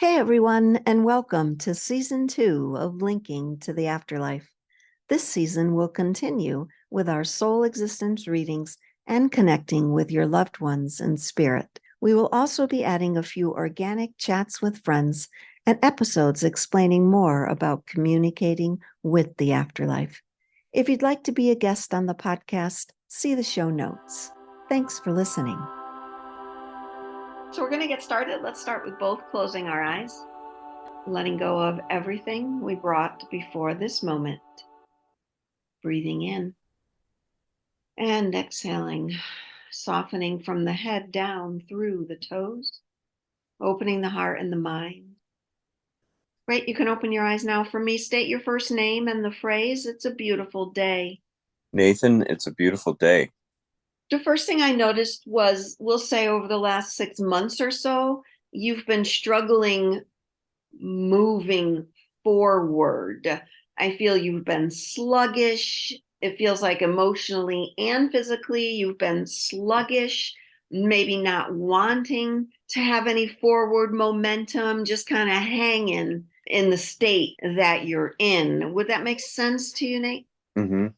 Hey everyone, and welcome to Season 2 of Linking to the Afterlife. This season will continue with our soul existence readings and connecting with your loved ones in spirit. We will also be adding a few organic chats with friends and episodes explaining more about communicating with the afterlife. If you'd like to be a guest on the podcast, see the show notes. Thanks for listening. So we're going to get started. Let's start with both closing our eyes, letting go of everything we brought before this moment. Breathing in and exhaling, softening from the head down through the toes, opening the heart and the mind. Great, you can open your eyes now. For me, state your first name and the phrase, "It's a beautiful day." Nathan, it's a beautiful day. The first thing I noticed was, we'll say over the last 6 months or so, you've been struggling moving forward. I feel you've been sluggish. It feels like emotionally and physically you've been sluggish, maybe not wanting to have any forward momentum, just kind of hanging in the state that you're in. Would that make sense to you, Nate? Mm-hmm.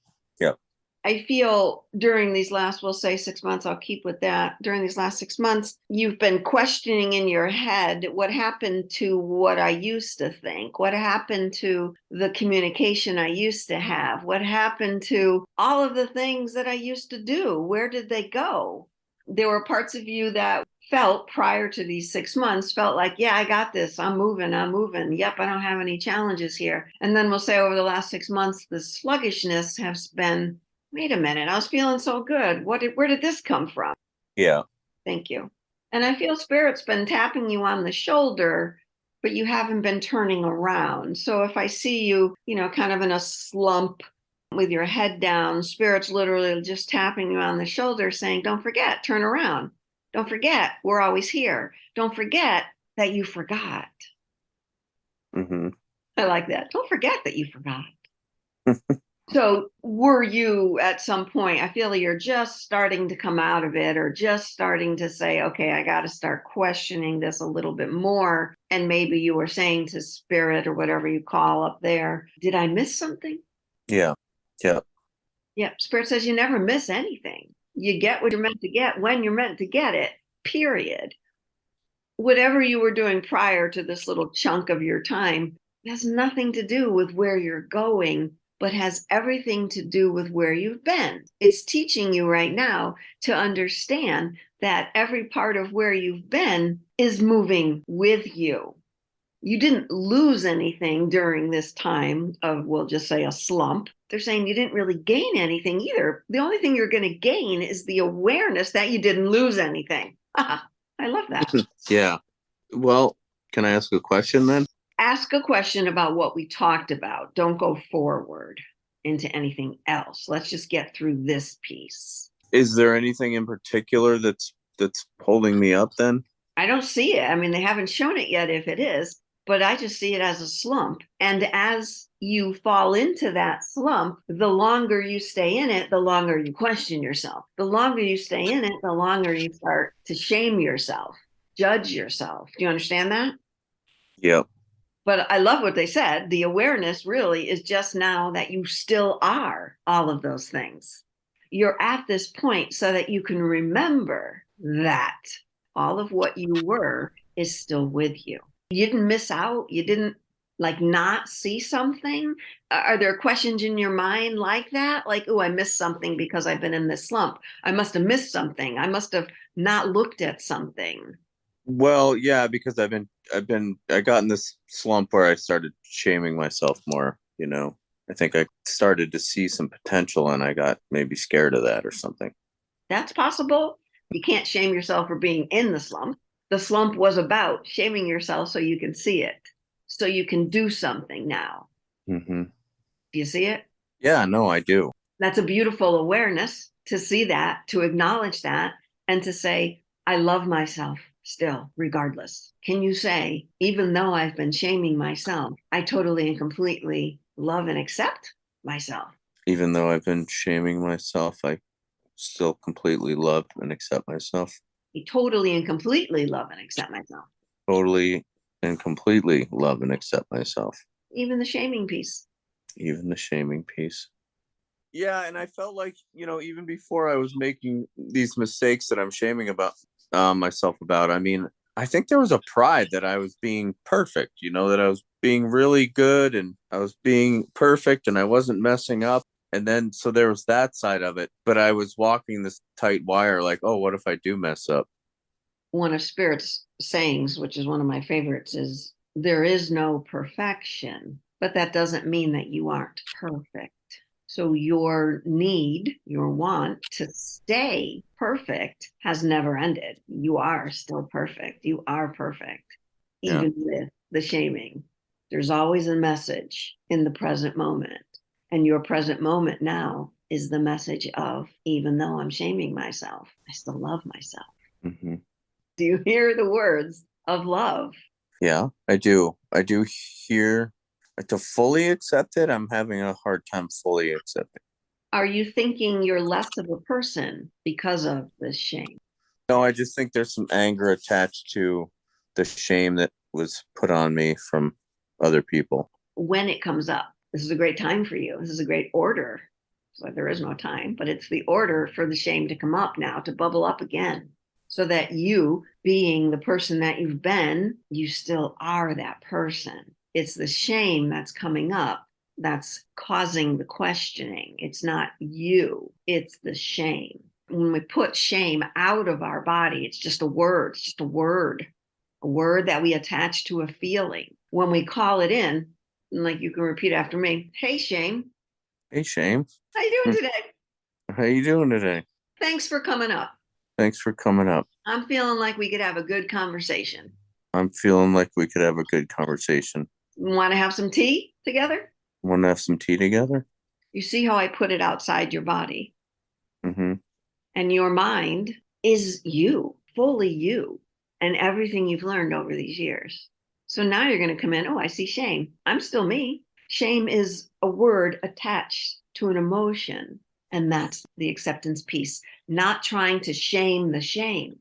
Yep. I feel during these last, we'll say 6 months, I'll keep with that. During these last 6 months, you've been questioning in your head, what happened to what I used to think? What happened to the communication I used to have? What happened to all of the things that I used to do? Where did they go? There were parts of you that felt prior to these 6 months, felt like, yeah, I got this. I'm moving. Yep, I don't have any challenges here. And then we'll say over the last 6 months, the sluggishness has been, wait a minute, I was feeling so good. Where did this come from? Yeah. Thank you. And I feel Spirit's been tapping you on the shoulder, but you haven't been turning around. So if I see you, kind of in a slump with your head down, Spirit's literally just tapping you on the shoulder saying, don't forget, turn around. Don't forget, we're always here. Don't forget that you forgot. Mm-hmm. I like that. Don't forget that you forgot. So were you at some point, I feel like you're just starting to come out of it, or just starting to say, okay, I got to start questioning this a little bit more. And maybe you were saying to Spirit or whatever you call up there, did I miss something? Yeah. Yeah. Yeah. Spirit says you never miss anything. You get what you're meant to get when you're meant to get it, period. Whatever you were doing prior to this little chunk of your time has nothing to do with where you're going, but has everything to do with where you've been. It's teaching you right now to understand that every part of where you've been is moving with you. You didn't lose anything during this time of, we'll just say, a slump. They're saying you didn't really gain anything either. The only thing you're going to gain is the awareness that you didn't lose anything. I love that. Yeah. Well, can I ask a question then? Ask a question about what we talked about. Don't go forward into anything else. Let's just get through this piece. Is there anything in particular that's holding me up then? I don't see it. I mean, they haven't shown it yet if it is, but I just see it as a slump. And as you fall into that slump, the longer you stay in it, the longer you question yourself. The longer you stay in it, the longer you start to shame yourself, judge yourself. Do you understand that? Yeah. But I love what they said. The awareness really is just now that you still are all of those things. You're at this point so that you can remember that all of what you were is still with you. You didn't miss out. You didn't not see something. Are there questions in your mind like that? Like, oh, I missed something because I've been in this slump. I must have missed something. I must have not looked at something. Well, yeah, because I got in this slump where I started shaming myself more, I think I started to see some potential and I got maybe scared of that or something. That's possible. You can't shame yourself for being in the slump. The slump was about shaming yourself so you can see it, so you can do something now. Mm-hmm. Do you see it? Yeah, no, I do. That's a beautiful awareness to see that, to acknowledge that, and to say, I love myself still, regardless. Can you say, even though I've been shaming myself, I totally and completely love and accept myself? Even though I've been shaming myself, I still completely love and accept myself. I totally and completely love and accept myself. Totally and completely love and accept myself. Even the shaming piece. Even the shaming piece. Yeah, and I felt like, even before I was making these mistakes that I'm shaming about myself about, I mean, I think there was a pride that I was being perfect, that I was being really good and I was being perfect and I wasn't messing up. And then, so there was that side of it, but I was walking this tight wire like, oh, what if I do mess up? One of Spirit's sayings, which is one of my favorites, is there is no perfection, but that doesn't mean that you aren't perfect. So your need, your want to stay perfect has never ended. You are still perfect. You are perfect, Yeah. even with the shaming. There's always a message in the present moment. And your present moment now is the message of, even though I'm shaming myself, I still love myself. Mm-hmm. Do you hear the words of love? Yeah, I do. I do hear to fully accept it. I'm having a hard time fully accepting. Are you thinking you're less of a person because of this shame? No, I just think there's some anger attached to the shame that was put on me from other people. When it comes up, this is a great time for you. This is a great order. So there is no time, but it's the order for the shame to come up now, to bubble up again, so that you, being the person that you've been, you still are that person. It's the shame that's coming up that's causing the questioning. It's not you, it's the shame. When we put shame out of our body, it's just a word, it's just a word that we attach to a feeling. When we call it in, like you can repeat after me, hey, shame. Hey, shame. How you doing today? How you doing today? Thanks for coming up. Thanks for coming up. I'm feeling like we could have a good conversation. I'm feeling like we could have a good conversation. Want to have some tea together? Want to have some tea together? You see how I put it outside your body? Mm-hmm. And your mind is you, fully you, and everything you've learned over these years. So now you're going to come in, oh, I see shame. I'm still me. Shame is a word attached to an emotion. And that's the acceptance piece, not trying to shame the shame.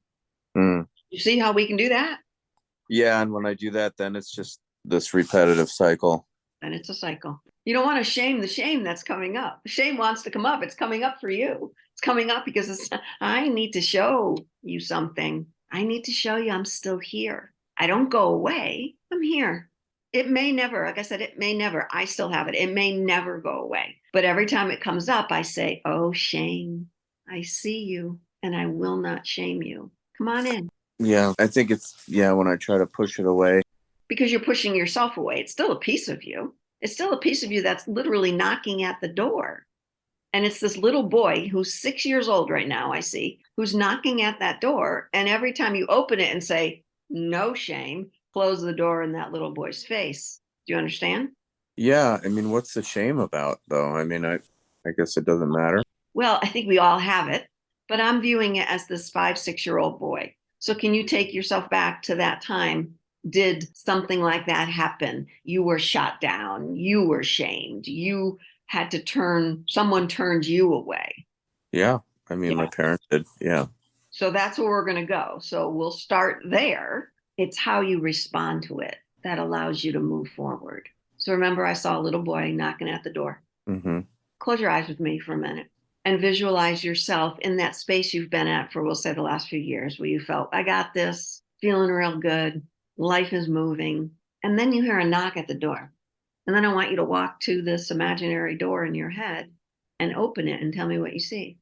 Mm. You see how we can do that? Yeah, and when I do that, then it's just this repetitive cycle. And it's a cycle. You don't want to shame the shame that's coming up. The shame wants to come up. It's coming up for you. It's coming up because I need to show you something. I need to show you I'm still here. I don't go away. I'm here. It may never, like I said, it may never. I still have it. It may never go away. But every time it comes up, I say, oh, shame. I see you and I will not shame you. Come on in. Yeah, I think when I try to push it away. Because you're pushing yourself away. It's still a piece of you. It's still a piece of you that's literally knocking at the door. And it's this little boy who's 6 years old right now, I see, who's knocking at that door. And every time you open it and say, no shame, close the door in that little boy's face. Do you understand? Yeah, I mean, what's the shame about, though? I mean, I guess it doesn't matter. Well, I think we all have it, but I'm viewing it as this 5, 6 year old boy. So can you take yourself back to that time? Did something like that happen? You were shot down. You were shamed. You had to someone turned you away. Yeah, I mean, my parents did. Yeah. So that's where we're going to go. So we'll start there. It's how you respond to it that allows you to move forward. So remember, I saw a little boy knocking at the door. Mm-hmm. Close your eyes with me for a minute and visualize yourself in that space you've been at for, we'll say, the last few years, where you felt, I got this, feeling real good, life is moving. And then you hear a knock at the door. And then I want you to walk to this imaginary door in your head and open it and tell me what you see.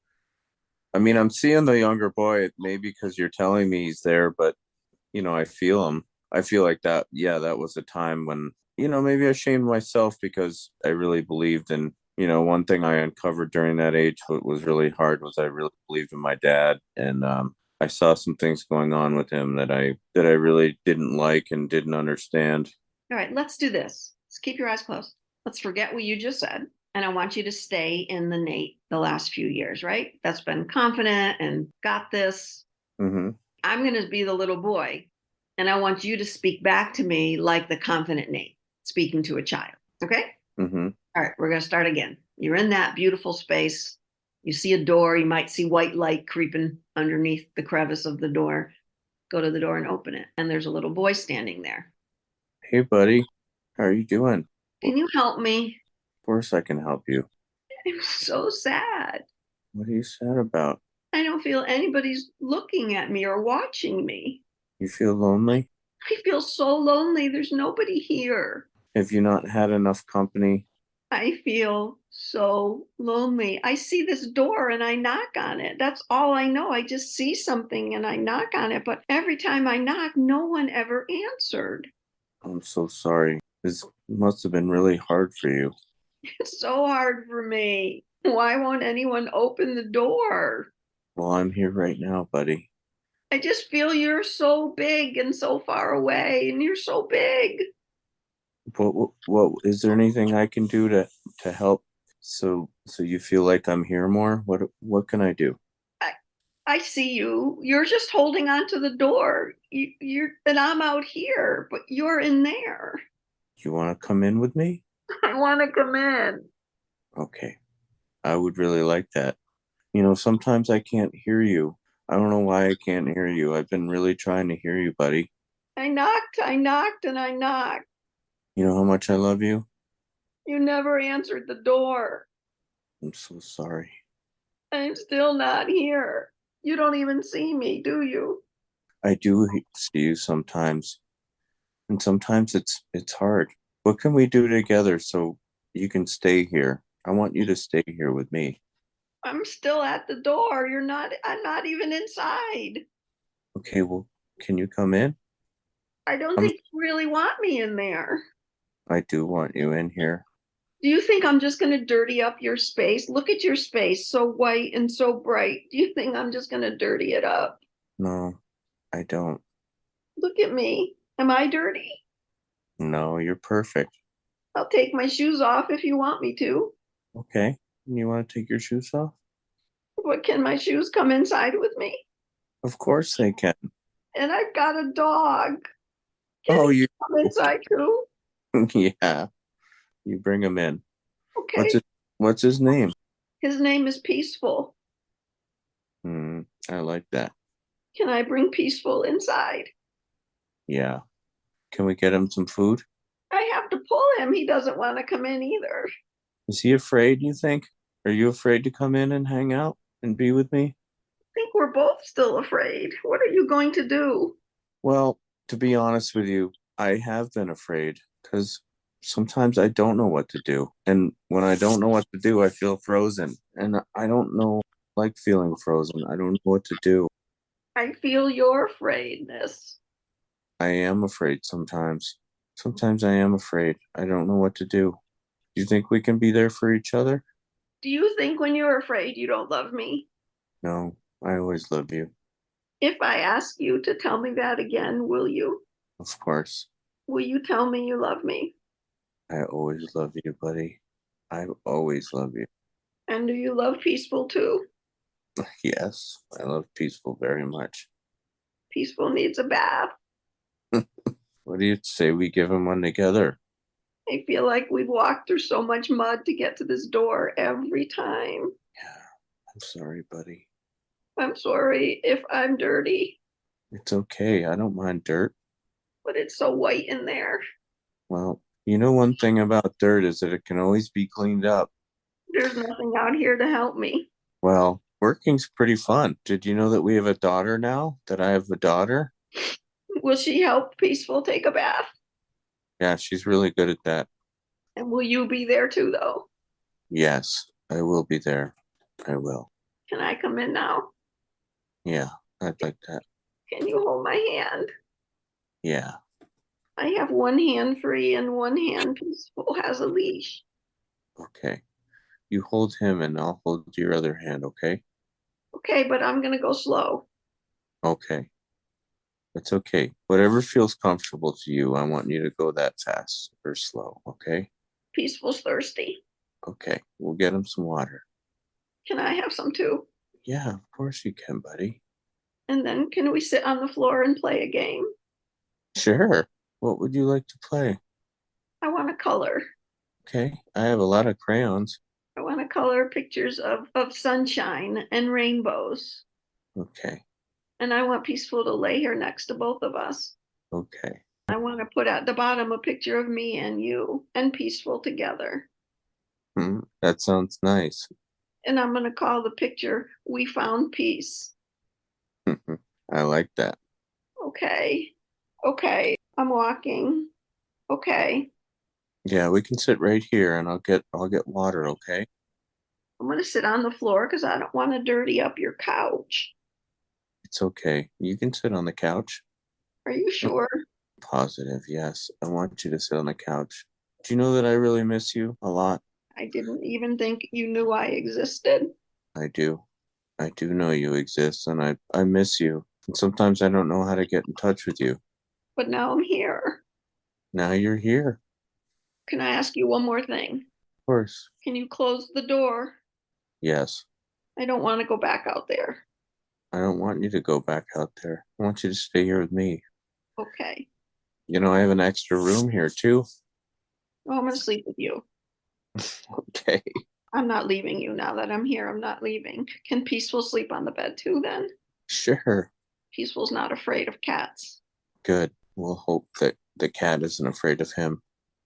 I mean, I'm seeing the younger boy, maybe because you're telling me he's there, but, I feel him. I feel like that, yeah, that was a time when, maybe I shamed myself because I really believed in, one thing I uncovered during that age, what was really hard, was I really believed in my dad. And I saw some things going on with him that I really didn't like and didn't understand. All right, let's do this. Let's keep your eyes closed. Let's forget what you just said. And I want you to stay in the Nate the last few years, right? That's been confident and got this. Mm-hmm. I'm going to be the little boy. And I want you to speak back to me like the confident Nate speaking to a child. Okay? Mm-hmm. All right, we're going to start again. You're in that beautiful space. You see a door. You might see white light creeping underneath the crevice of the door. Go to the door and open it. And there's a little boy standing there. Hey, buddy. How are you doing? Can you help me? Of course I can help you. I'm so sad. What are you sad about? I don't feel anybody's looking at me or watching me. You feel lonely? I feel so lonely. There's nobody here. Have you not had enough company? I feel so lonely. I see this door and I knock on it. That's all I know. I just see something and I knock on it. But every time I knock, no one ever answered. I'm so sorry. This must have been really hard for you. It's so hard for me. Why won't anyone open the door? Well, I'm here right now, buddy. I just feel you're so big and so far away, and you're so big. What is there anything I can do to help so you feel like I'm here more? What can I do? I, I see you. You're just holding on to the door. And I'm out here, but you're in there. You want to come in with me? I want to come in. Okay. I would really like that. Sometimes I can't hear you. I don't know why I can't hear you. I've been really trying to hear you, buddy. I knocked, and I knocked. You know how much I love you? You never answered the door. I'm so sorry. I'm still not here. You don't even see me, do you? I do see you sometimes, and sometimes it's hard. What can we do together so you can stay here? I want you to stay here with me. I'm still at the door. I'm not even inside. Okay, well, can you come in? I don't I'm, think you really want me in there. I do want you in here. Do you think I'm just going to dirty up your space? Look at your space, so white and so bright. Do you think I'm just going to dirty it up? No, I don't. Look at me. Am I dirty? No, you're perfect. I'll take my shoes off if you want me to. Okay, you want to take your shoes off? But can my shoes come inside with me? Of course they can. And I've got a dog. Can Oh, he you, come inside too? yeah, you bring him in. What's Okay. his, what's his name? His name is Peaceful. Hmm, I like that. Can I bring Peaceful inside? Yeah. Can we get him some food? I have to pull him. He doesn't want to come in either. Is he afraid, you think? Are you afraid to come in and hang out and be with me? I think we're both still afraid. What are you going to do? Well, to be honest with you, I have been afraid because sometimes I don't know what to do. And when I don't know what to do, I feel frozen. And I don't know, like feeling frozen. I don't know what to do. I feel your afraidness. I am afraid sometimes. Sometimes I am afraid. I don't know what to do. Do you think we can be there for each other? Do you think when you're afraid you don't love me? No, I always love you. If I ask you to tell me that again, will you? Of course. Will you tell me you love me? I always love you, buddy. I always love you. And do you love Peaceful too? Yes, I love Peaceful very much. Peaceful needs a bath. What do you say we give him one together? I feel like we've walked through so much mud to get to this door every time. Yeah, I'm sorry, buddy. I'm sorry if I'm dirty, It's okay. I don't mind dirt. but it's so white in there. Well, one thing about dirt is that it can always be cleaned up. There's nothing out here to help me. Well, working's pretty fun. Did you know that we have a daughter now? That I have a daughter? Will she help Peaceful take a bath? Yeah, she's really good at that. And will you be there too, though? Yes, I will be there. I will. Can I come in now? Yeah, I'd like that. Can you hold my hand? Yeah, I have one hand free and one hand Peaceful has a leash. okay. You hold him and I'll hold your other hand, okay? Okay, but I'm going to go slow. Okay. It's okay. Whatever feels comfortable to you, I want you to go that fast or slow, okay? Peaceful's thirsty. Okay. We'll get him some water. Can I have some too? Yeah, of course you can, buddy. And then can we sit on the floor and play a game? Sure. What would you like to play? I want to color. Okay. I have a lot of crayons. I want to color pictures of sunshine and rainbows. Okay. And I want Peaceful to lay here next to both of us. Okay. I want to put at the bottom a picture of me and you and Peaceful together. That sounds nice. And I'm going to call the picture "We Found Peace." I like that. Okay. Okay. I'm walking. Okay. Yeah, we can sit right here and I'll get water, okay? I'm going to sit on the floor because I don't want to dirty up your couch. It's okay. You can sit on the couch. Are you sure? Positive, yes. I want you to sit on the couch. Do you know that I really miss you a lot? I didn't even think you knew I existed. I do. I do know you exist and I miss you. And sometimes I don't know how to get in touch with you. But now I'm here. Now you're here. Can I ask you one more thing? Of course. Can you close the door? Yes. I don't want to go back out there. I don't want you to go back out there. I want you to stay here with me. Okay. You know, I have an extra room here too. Oh, I'm going to sleep with you. Okay. I'm not leaving you now that I'm here. I'm not leaving. Can Peaceful sleep on the bed too then? Sure. Peaceful's not afraid of cats. Good. We'll hope that the cat isn't afraid of him.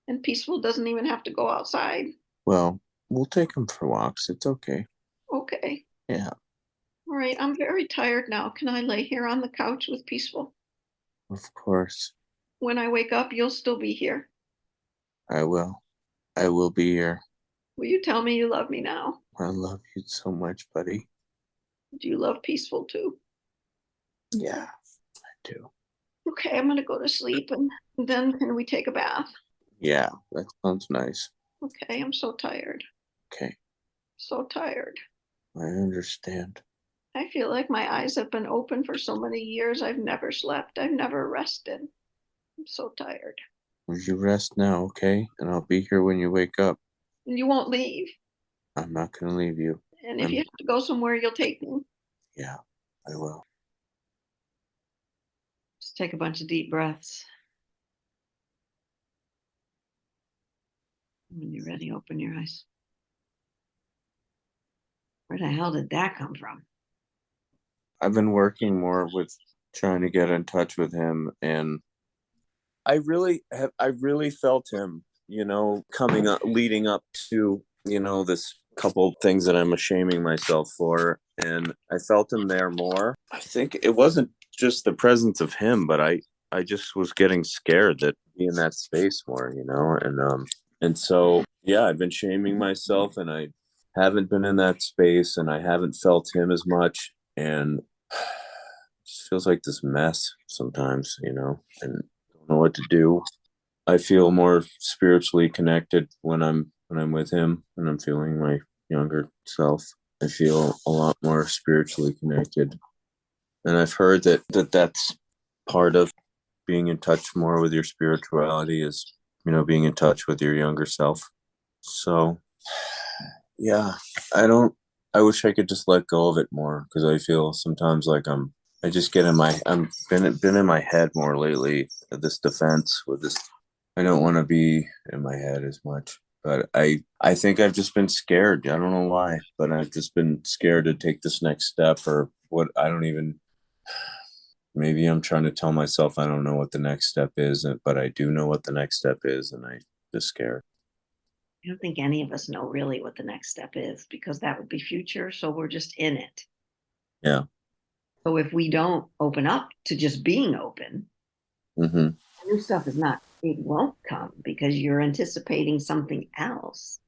And Peaceful doesn't even have to go outside. Well, we'll take him for walks. It's okay. Okay. Yeah, All right. I'm very tired now. Can I lay here on the couch with Peaceful? of course. When I wake up, you'll still be here. I will. I will be here. Will you tell me you love me now? I love you so much, buddy. Do you love Peaceful too? Yeah, I do. Okay, I'm going to go to sleep and then can we take a bath? Yeah, that sounds nice. Okay, I'm so tired. Okay, So tired. I understand. I feel like my eyes have been open for so many years. I've never slept. I've never rested. I'm so tired. Will you rest now, okay? And I'll be here when you wake up. And you won't leave. I'm not going to leave you. And if you have to go somewhere, you'll take me. Yeah, I will. Just take a bunch of deep breaths. When you're ready, open your eyes. Where the hell did that come from? I've been working more with trying to get in touch with him, and I really felt him, coming up, leading up to, this couple things that I'm ashaming myself for. And I felt him there more. I think it wasn't just the presence of him, but I just was getting scared that be in that space more, and so, yeah, I've been shaming myself and I haven't been in that space and I haven't felt him as much. And it just feels like this mess sometimes, and don't know what to do. I feel more spiritually connected when I'm with him and I'm feeling my younger self. I feel a lot more spiritually connected. And I've heard that's part of being in touch more with your spirituality is, being in touch with your younger self. So, yeah, I wish I could just let go of it more because I feel sometimes like I just get I'm been in my head more lately, this defense with this. I don't want to be in my head as much, but I think I've just been scared. I don't know why, but I've just been scared to take this next step or what. I don't even. Maybe I'm trying to tell myself I don't know what the next step is, but I do know what the next step is, and I'm just scared. I don't think any of us know really what the next step is because that would be future. So we're just in it. Yeah. So if we don't open up to just being open, Mm-hmm. new stuff is not, it won't come because you're anticipating something else.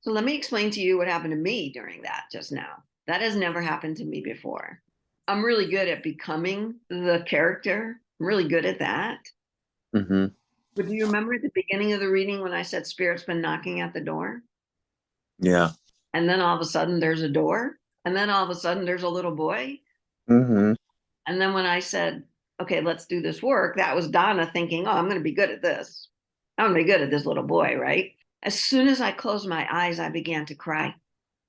So let me explain to you what happened to me during that just now. That has never happened to me before. I'm really good at becoming the character. I'm really good at that. Mm-hmm. But do you remember at the beginning of the reading when I said Spirit's been knocking at the door? Yeah. And then all of a sudden there's a door. And then all of a sudden there's a little boy. Mm-hmm. And then when I said, okay, let's do this work, that was Donna thinking, oh, I'm going to be good at this. I'm going to be good at this little boy, right? As soon as I closed my eyes, I began to cry.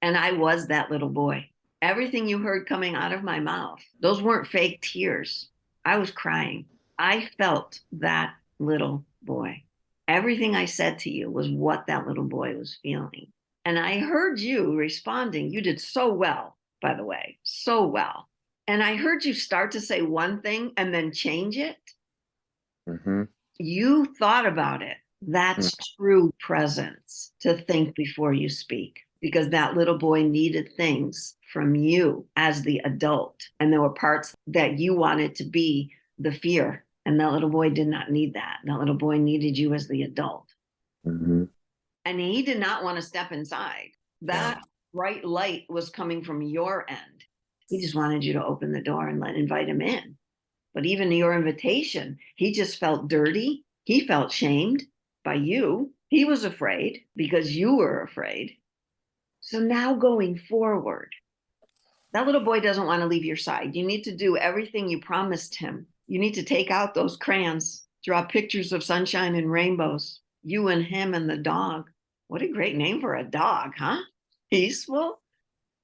And I was that little boy. Everything you heard coming out of my mouth, those weren't fake tears. I was crying. I felt that little boy. Everything I said to you was what that little boy was feeling. And I heard you responding. You did so well, by the way, so well. And I heard you start to say one thing and then change it. Mm-hmm. You thought about it. That's true presence, to think before you speak, because that little boy needed things from you as the adult. And there were parts that you wanted to be the fear. And that little boy did not need that. That little boy needed you as the adult. Mm-hmm. And he did not want to step inside. Yeah. That bright light was coming from your end. He just wanted you to open the door and invite him in. But even your invitation, he just felt dirty. He felt shamed by you. He was afraid because you were afraid. So now going forward, that little boy doesn't want to leave your side. You need to do everything you promised him. You need to take out those crayons, draw pictures of sunshine and rainbows, you and him and the dog. What a great name for a dog, huh? Peaceful.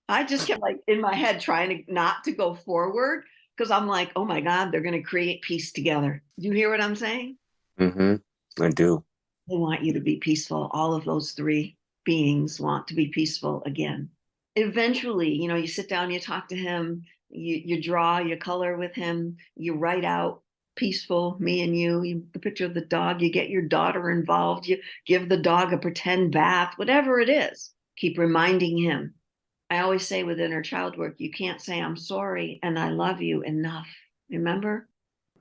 I just kept like in my head trying to not to go forward because I'm like, oh my God, they're going to create peace together. Do you hear what I'm saying? Mm-hmm. I do. They want you to be peaceful. All of those three beings want to be peaceful again. Eventually, you sit down, you talk to him, you draw, you color with him, you write out peaceful, me and the picture of the dog, you get your daughter involved, you give the dog a pretend bath, whatever it is. Keep reminding him. I always say with inner child work, you can't say I'm sorry and I love you enough. Remember?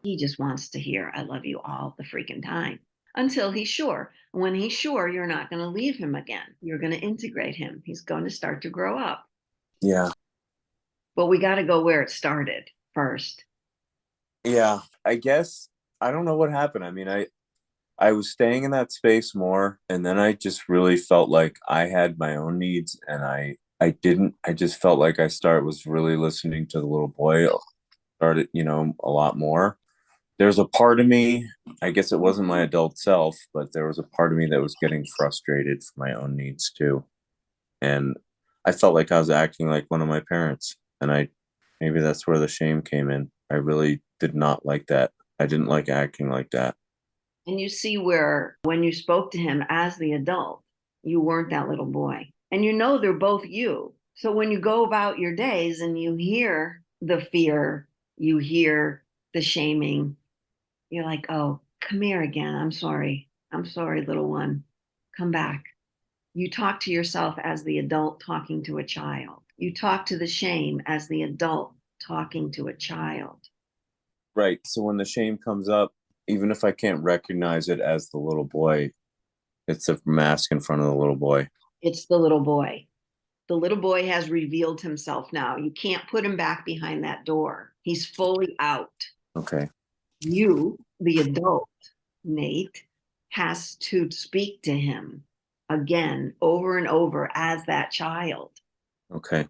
He just wants to hear I love you all the freaking time until he's sure. When he's sure, you're not going to leave him again. You're going to integrate him. He's going to start to grow up. Yeah. But we got to go where it started first. Yeah. I guess I don't know what happened. I mean, I was staying in that space more, and then I just really felt like I had my own needs, and I didn't. I just felt like was really listening to the little boy. Started, a lot more. There's a part of me, I guess it wasn't my adult self, but there was a part of me that was getting frustrated for my own needs too. And I felt like I was acting like one of my parents. And maybe that's where the shame came in. I really did not like that. I didn't like acting like that. And you see where when you spoke to him as the adult, you weren't that little boy. And they're both you. So when you go about your days and you hear the fear, you hear the shaming, you're like, oh, come here again. I'm sorry. I'm sorry, little one. Come back. You talk to yourself as the adult talking to a child. You talk to the shame as the adult talking to a child. Right. So when the shame comes up, even if I can't recognize it as the little boy, it's a mask in front of the little boy. It's the little boy. The little boy has revealed himself now. You can't put him back behind that door. He's fully out. Okay. You, the adult, Nate, has to speak to him again over and over as that child. Okay.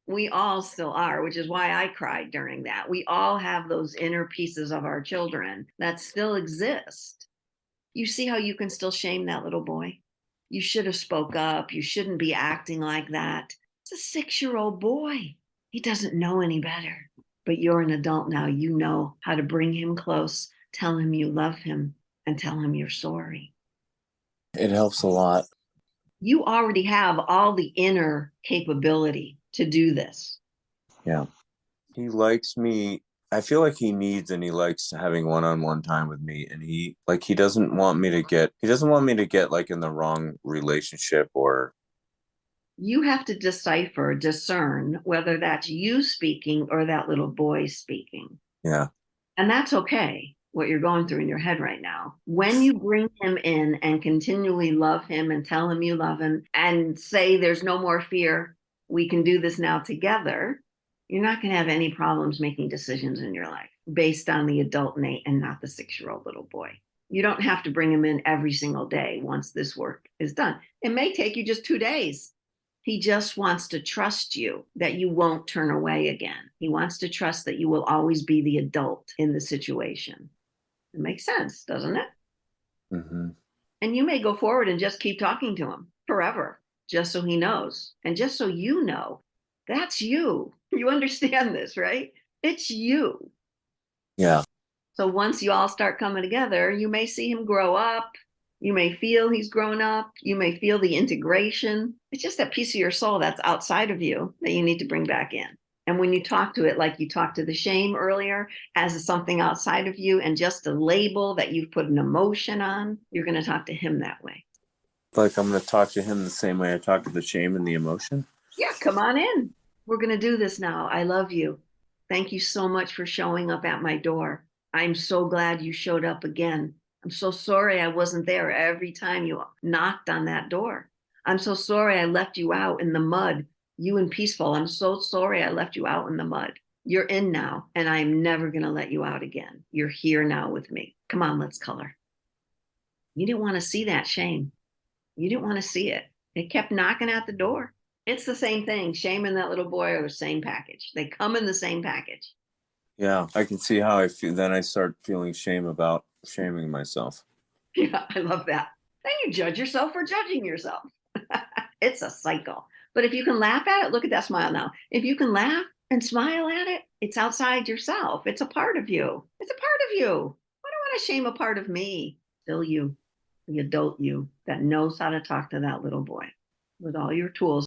We all still are, which is why I cried during that. We all have those inner pieces of our children that still exist. You see how you can still shame that little boy? You should have spoke up. You shouldn't be acting like that. It's a 6-year-old boy. He doesn't know any better. But you're an adult now. You know how to bring him close, tell him you love him, and tell him you're sorry. It helps a lot. You already have all the inner capability to do this. Yeah. He likes me. I feel like he needs and he likes having one-on-one time with me, and he doesn't want me to get like in the wrong relationship or You have to discern whether that's you speaking or that little boy speaking. yeah. And that's okay, what you're going through in your head right now. When you bring him in and continually love him and tell him you love him and say there's no more fear, we can do this now together, you're not going to have any problems making decisions in your life based on the adult Nate and not the 6-year-old little boy. You don't have to bring him in every single day once this work is done. It may take you just 2 days. He just wants to trust you that you won't turn away again. He wants to trust that you will always be the adult in the situation. It makes sense, doesn't it? Mm-hmm. And you may go forward and just keep talking to him forever, just so he knows. And just so you know, that's you. You understand this, right? It's you. Yeah. So once you all start coming together, you may see him grow up. You may feel he's grown up. You may feel the integration. It's just that piece of your soul that's outside of you that you need to bring back in. And when you talk to it like you talked to the shame earlier, as something outside of you and just a label that you've put an emotion on, you're going to talk to him that way. Like I'm going to talk to him the same way I talk to the shame and the emotion. Yeah, come on in. We're going to do this now. I love you. Thank you so much for showing up at my door. I'm so glad you showed up again. I'm so sorry I wasn't there every time you knocked on that door. I'm so sorry I left you out in the mud, you and Peaceful. I'm so sorry I left you out in the mud. You're in now, and I'm never going to let you out again. You're here now with me. Come on, let's color. You didn't want to see that shame. You didn't want to see it. It kept knocking at the door. It's the same thing. Shame and that little boy are the same package. They come in the same package. Yeah, I can see how I feel. Then I start feeling shame about shaming myself. Yeah, I love that. Then you judge yourself for judging yourself. It's a cycle. But if you can laugh at it, look at that smile now. If you can laugh and smile at it, it's outside yourself. It's a part of you. It's a part of you. I don't want to shame a part of me. Still you, the adult you that knows how to talk to that little boy with all your tools.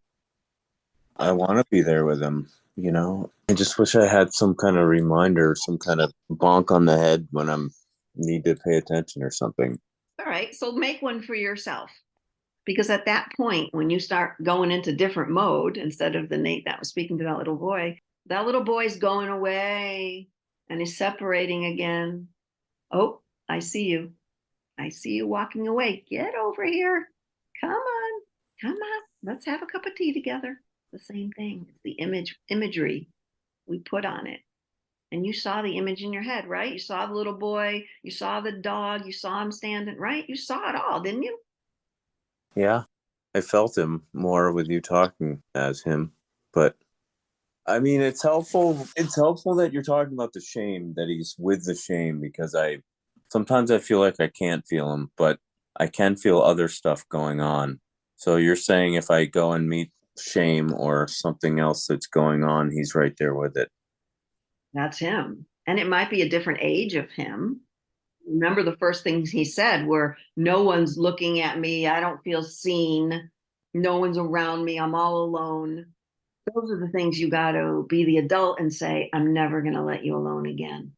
I want to be there with him, you know. I just wish I had some kind of reminder, some kind of bonk on the head when I'm need to pay attention or something. All right, so make one for yourself. Because at that point, when you start going into different mode, instead of the Nate that was speaking to that little boy's going away and is separating again. Oh, I see you. I see you walking away. Get over here. Come on. Come on. Let's have a cup of tea together. The same thing. It's the imagery we put on it. And you saw the image in your head, right? You saw the little boy, you saw the dog, you saw him standing, right? You saw it all, didn't you? Yeah, I felt him more with you talking as him, but I mean, it's helpful. It's helpful that you're talking about the shame, that he's with the shame, because I sometimes I feel like I can't feel him, but I can feel other stuff going on. So you're saying if I go and meet shame or something else that's going on, he's right there with it. That's him. And it might be a different age of him. Remember the first things he said were, no one's looking at me. I don't feel seen. No one's around me. I'm all alone. Those are the things you got to be the adult and say, I'm never going to let you alone again.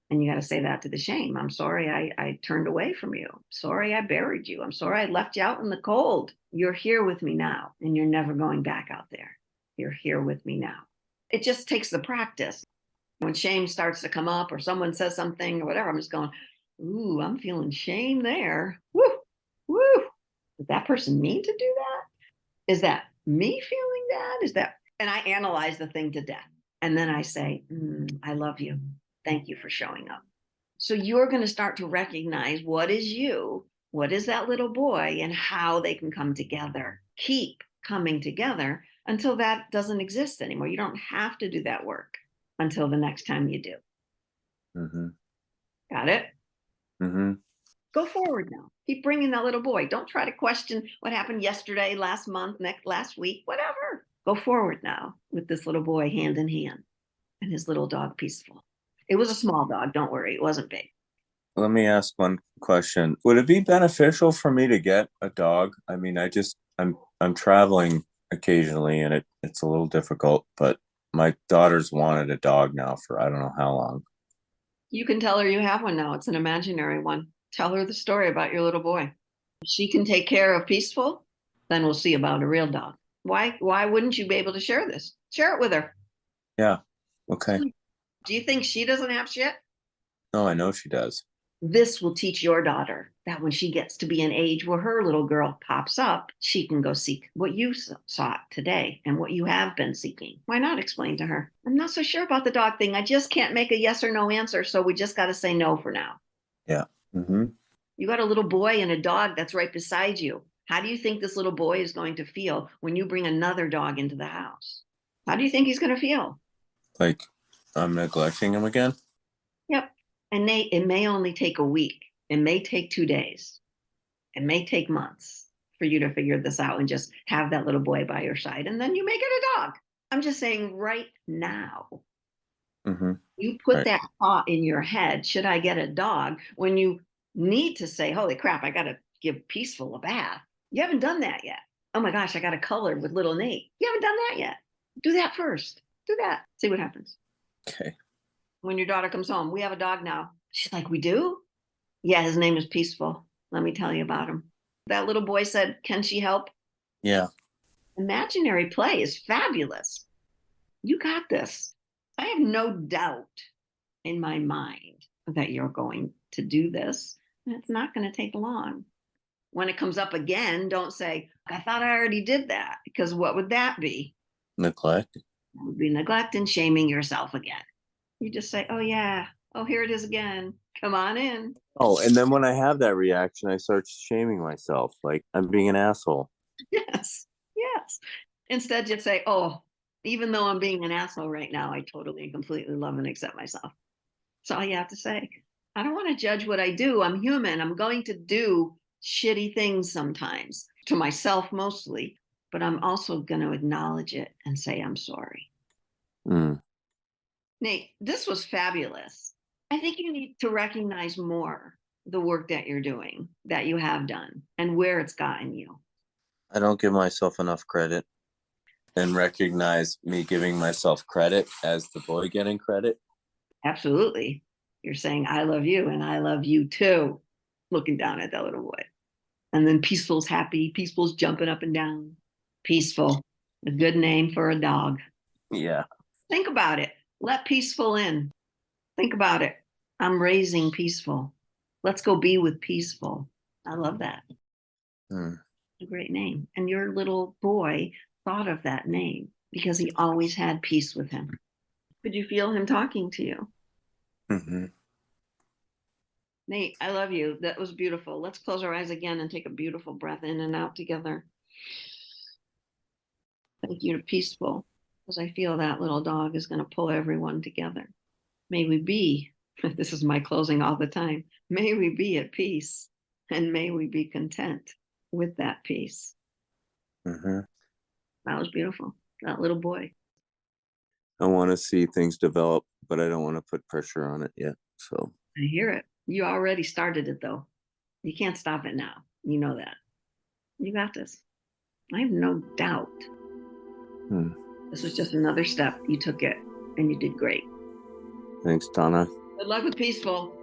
And you got to say that to the shame. I'm sorry I turned away from you. Sorry I buried you. I'm sorry I left you out in the cold. You're here with me now, and you're never going back out there. You're here with me now. It just takes the practice. When shame starts to come up or someone says something or whatever, I'm just going, ooh, I'm feeling shame there. Woo, woo. Did that person mean to do that? Is that me feeling that? Is that? And I analyze the thing to death. And then I say, I love you. Thank you for showing up. So you're going to start to recognize what is you, what is that little boy, and how they can come together. Keep coming together until that doesn't exist anymore. You don't have to do that work until the next time you do. Mm-hmm. Got it? Mm-hmm. Go forward now. Keep bringing that little boy. Don't try to question what happened yesterday, last month, last week, whatever. Go forward now with this little boy hand in hand and his little dog Peaceful. It was a small dog. Don't worry. It wasn't big. Let me ask one question. Would it be beneficial for me to get a dog? I mean, I'm traveling occasionally and it's a little difficult, but my daughter's wanted a dog now for I don't know how long. You can tell her you have one now. It's an imaginary one. Tell her the story about your little boy. If she can take care of Peaceful, then we'll see about a real dog. Why wouldn't you be able to share this? Share it with her. Yeah. Okay. Do you think she doesn't have shit? No, I know she does. This will teach your daughter that when she gets to be an age where her little girl pops up, she can go seek what you sought today and what you have been seeking. Why not explain to her? I'm not so sure about the dog thing. I just can't make a yes or no answer. So we just got to say no for now. Yeah. Mm-hmm. You got a little boy and a dog that's right beside you. How do you think this little boy is going to feel when you bring another dog into the house? How do you think he's going to feel? Like I'm neglecting him again? Yep. And Nate, it may only take a week. It may take 2 days. It may take months for you to figure this out and just have that little boy by your side. And then you make it a dog. I'm just saying right now, Mm-hmm. you put Right. that thought in your head, should I get a dog? When you need to say, holy crap, I got to give Peaceful a bath. You haven't done that yet. Oh my gosh, I got to color with little Nate. You haven't done that yet. Do that first. Do that. See what happens. Okay. When your daughter comes home, we have a dog now. She's like, we do? Yeah, his name is Peaceful. Let me tell you about him. That little boy said, can she help? Yeah. Imaginary play is fabulous. You got this. I have no doubt in my mind that you're going to do this. And it's not going to take long. When it comes up again, don't say, I thought I already did that, because what would that be? Neglect. That would be neglect and shaming yourself again. You just say, oh, yeah. Oh, here it is again. Come on in. Oh, and then when I have that reaction, I start shaming myself, like I'm being an asshole. Yes. Yes. Instead, just say, oh, even though I'm being an asshole right now, I totally and completely love and accept myself. That's all you have to say. I don't want to judge what I do. I'm human. I'm going to do shitty things sometimes, to myself mostly, but I'm also going to acknowledge it and say, I'm sorry. Mm. Nate, this was fabulous. I think you need to recognize more the work that you're doing, that you have done, and where it's gotten you. I don't give myself enough credit, and recognize me giving myself credit as the boy getting credit. Absolutely. You're saying, I love you and I love you too, looking down at that little boy. And then Peaceful's happy. Peaceful's jumping up and down. Peaceful, a good name for a dog. Yeah. Think about it. Let Peaceful in. Think about it. I'm raising Peaceful. Let's go be with Peaceful. I love that. Mm. A great name. And your little boy thought of that name because he always had peace with him. Could you feel him talking to you? Mm-hmm. Nate, I love you. That was beautiful. Let's close our eyes again and take a beautiful breath in and out together. Thank you to Peaceful, because I feel that little dog is going to pull everyone together. May we be, this is my closing all the time, may we be at peace and may we be content with that peace. Mm-hmm. That was beautiful. That little boy. I want to see things develop, but I don't want to put pressure on it yet. So I hear it. You already started it though. You can't stop it now. You know that. You got this. I have no doubt. This was just another step. You took it and you did great. Thanks, Donna. Good luck with Peaceful.